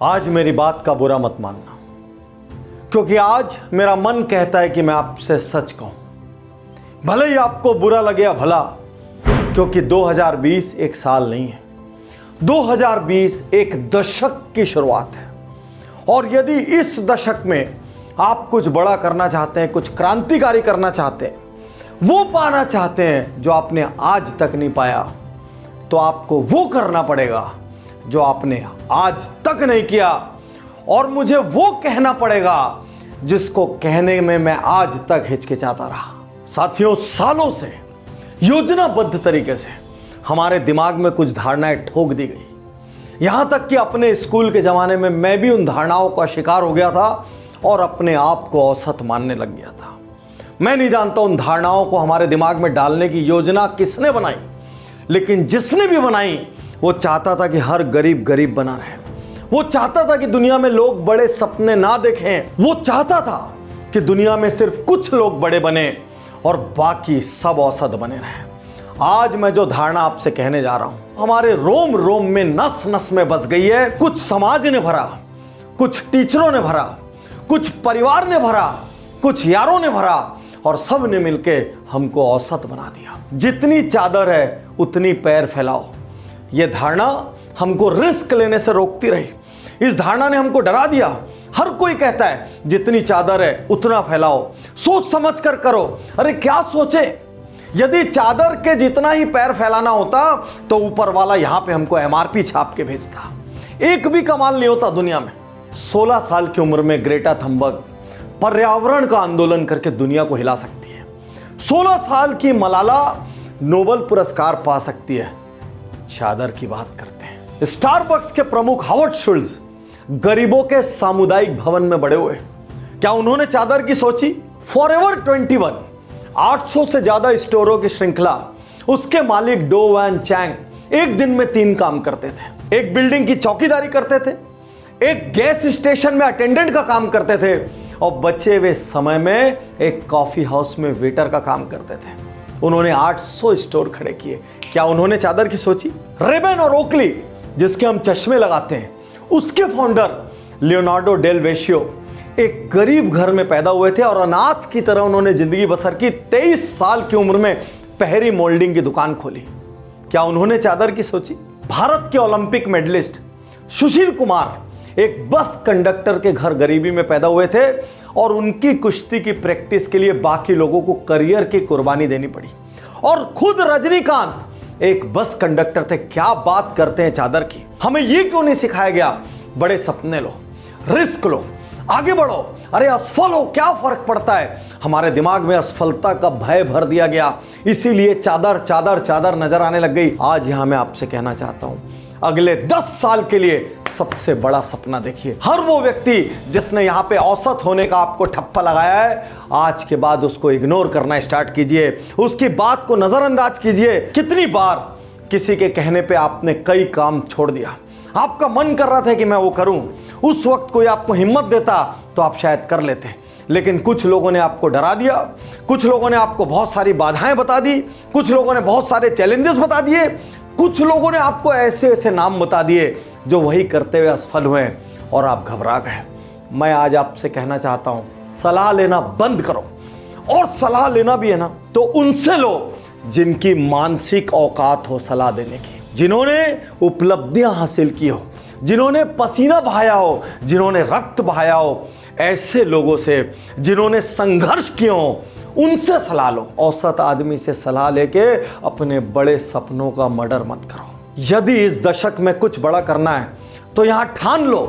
आज मेरी बात का बुरा मत मानना, क्योंकि आज मेरा मन कहता है कि मैं आपसे सच कहूं। भले ही आपको बुरा लगे या भला, क्योंकि 2020 एक साल नहीं है, 2020 एक दशक की शुरुआत है। और यदि इस दशक में आप कुछ बड़ा करना चाहते हैं, कुछ क्रांतिकारी करना चाहते हैं, वो पाना चाहते हैं जो आपने आज तक नहीं पाया, तो आपको वो करना पड़ेगा जो आपने आज तक नहीं किया। और मुझे वो कहना पड़ेगा जिसको कहने में मैं आज तक हिचकिचाता रहा। साथियों, सालों से योजनाबद्ध तरीके से हमारे दिमाग में कुछ धारणाएं ठोक दी गई। यहां तक कि अपने स्कूल के जमाने में मैं भी उन धारणाओं का शिकार हो गया था और अपने आप को औसत मानने लग गया था। मैं नहीं जानता उन धारणाओं को हमारे दिमाग में डालने की योजना किसने बनाई, लेकिन जिसने भी बनाई वो चाहता था कि हर गरीब गरीब बना रहे। वो चाहता था कि दुनिया में लोग बड़े सपने ना देखें। वो चाहता था कि दुनिया में सिर्फ कुछ लोग बड़े बने और बाकी सब औसत बने रहे। आज मैं जो धारणा आपसे कहने जा रहा हूं, हमारे रोम रोम में, नस नस में बस गई है। कुछ समाज ने भरा, कुछ टीचरों ने भरा, कुछ परिवार ने भरा, कुछ यारों ने भरा, और सब ने मिलके हमको औसत बना दिया। जितनी चादर है उतनी पैर फैलाओ, यह धारणा हमको रिस्क लेने से रोकती रही। इस धारणा ने हमको डरा दिया। हर कोई कहता है जितनी चादर है उतना फैलाओ, सोच समझ कर करो। अरे क्या सोचे, यदि चादर के जितना ही पैर फैलाना होता तो ऊपर वाला यहां पे हमको एमआरपी छाप के भेजता। एक भी कमाल नहीं होता दुनिया में। 16 साल की उम्र में ग्रेटा थंबर्ग पर्यावरण का आंदोलन करके दुनिया को हिला सकती है। 16 साल की मलाला नोबेल पुरस्कार पा सकती है। चादर की बात करते हैं। स्टारबक्स के प्रमुख हावर्ड शुल्ट्ज गरीबों के सामुदायिक भवन में बड़े हुए। क्या उन्होंने चादर की सोची? फॉरएवर 21 800 से ज्यादा स्टोरों की श्रृंखला, उसके मालिक डो वैन चैंग एक दिन में 3 काम करते थे। एक बिल्डिंग की चौकीदारी करते थे, एक गैस स्टेशन में अटेंडेंट का काम करते थे, और बचे हुए समय में एक कॉफी हाउस में वेटर का काम करते थे। उन्होंने 800 स्टोर खड़े किए। क्या उन्होंने चादर की सोची? रेबन और ओकली, जिसके हम चश्मे लगाते हैं, उसके फाउंडर लियोनार्डो डेल वेशियो एक गरीब घर में पैदा हुए थे और अनाथ की तरह उन्होंने जिंदगी बसर की। 23 साल की उम्र में पहरी मोल्डिंग की दुकान खोली। क्या उन्होंने चादर की सोची? भारत के ओलंपिक मेडलिस्ट सुशील कुमार एक बस कंडक्टर के घर गरीबी में पैदा हुए थे और उनकी कुश्ती की प्रैक्टिस के लिए बाकी लोगों को करियर की कुर्बानी देनी पड़ी। और खुद रजनीकांत एक बस कंडक्टर थे। क्या बात करते हैं चादर की। हमें यह क्यों नहीं सिखाया गया, बड़े सपने लो, रिस्क लो, आगे बढ़ो, अरे असफल हो क्या फर्क पड़ता है। हमारे दिमाग में असफलता का भय भर दिया गया, इसीलिए चादर चादर चादर नजर आने लग गई। आज यहां मैं आपसे कहना चाहता हूं, अगले 10 साल के लिए सबसे बड़ा सपना देखिए। हर वो व्यक्ति जिसने यहां पे औसत होने का आपको ठप्पा लगाया है, आज के बाद उसको इग्नोर करना स्टार्ट कीजिए, उसकी बात को नजरअंदाज कीजिए। कितनी बार किसी के कहने पे आपने कई काम छोड़ दिया, आपका मन कर रहा था कि मैं वो करूं, उस वक्त कोई आपको हिम्मत देता तो आप शायद कर लेते, लेकिन कुछ लोगों ने आपको डरा दिया, कुछ लोगों ने आपको बहुत सारी बाधाएं बता दी, कुछ लोगों ने बहुत सारे चैलेंजेस बता दिए, कुछ लोगों ने आपको ऐसे ऐसे नाम बता दिए जो वही करते हुए असफल हुए और आप घबरा गए। मैं आज आपसे कहना चाहता हूं, सलाह लेना बंद करो, और सलाह लेना भी है ना तो उनसे लो जिनकी मानसिक औकात हो सलाह देने की, जिन्होंने उपलब्धियां हासिल की हो, जिन्होंने पसीना बहाया हो, जिन्होंने रक्त बहाया हो। ऐसे लोगों से जिन्होंने संघर्ष किए हो, उनसे सलाह लो। औसत आदमी से सलाह लेके अपने बड़े सपनों का मर्डर मत करो। यदि इस दशक में कुछ बड़ा करना है तो यहां ठान लो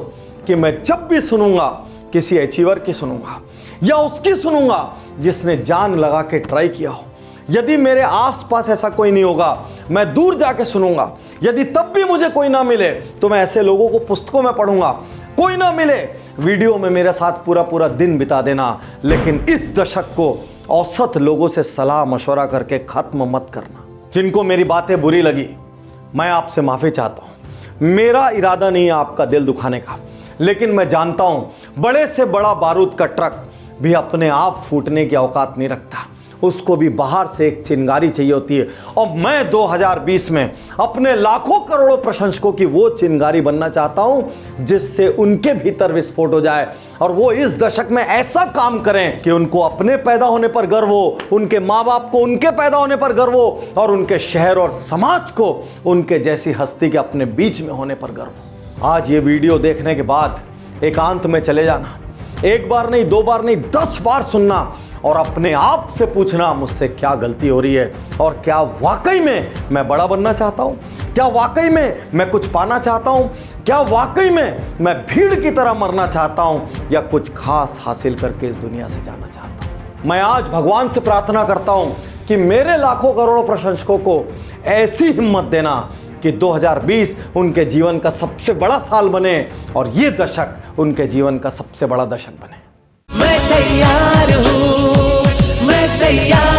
कि मैं जब भी सुनूंगा किसी अचीवर की सुनूंगा, या उसकी सुनूंगा जिसने जान लगा के ट्राई किया हो। यदि मेरे आसपास ऐसा कोई नहीं होगा, मैं दूर जाके सुनूंगा। यदि तब भी मुझे कोई ना मिले तो मैं ऐसे लोगों को पुस्तकों में पढ़ूंगा। कोई ना मिले, वीडियो में मेरे साथ पूरा पूरा दिन बिता देना, लेकिन इस दशक को औसत लोगों से सलाह मशवरा करके खत्म मत करना। जिनको मेरी बातें बुरी लगी, मैं आपसे माफी चाहता हूं। मेरा इरादा नहीं है आपका दिल दुखाने का, लेकिन मैं जानता हूं बड़े से बड़ा बारूद का ट्रक भी अपने आप फूटने की औकात नहीं रखता। उसको भी बाहर से एक चिंगारी चाहिए होती है। और मैं 2020 में अपने लाखों करोड़ों प्रशंसकों की वो चिंगारी बनना चाहता हूं जिससे उनके भीतर विस्फोट हो जाए और वो इस दशक में ऐसा काम करें कि उनको अपने पैदा होने पर गर्व हो, उनके माँ बाप को उनके पैदा होने पर गर्व हो और उनके शहर और समाज को उनके जैसी हस्ती के अपने बीच में होने पर गर्व हो। आज ये वीडियो देखने के बाद एकांत में चले जाना, एक बार नहीं, 2 बार नहीं, 10 बार सुनना और अपने आप से पूछना मुझसे क्या गलती हो रही है और क्या वाकई में मैं बड़ा बनना चाहता हूं, क्या वाकई में मैं कुछ पाना चाहता हूं, क्या वाकई में मैं भीड़ की तरह मरना चाहता हूं या कुछ खास हासिल करके इस दुनिया से जाना चाहता हूं। मैं आज भगवान से प्रार्थना करता हूं कि मेरे लाखों करोड़ों प्रशंसकों को ऐसी हिम्मत देना कि 2020 उनके जीवन का सबसे बड़ा साल बने और ये दशक उनके जीवन का सबसे बड़ा दशक बने। मैं तैयार हूँ, मैं तैयार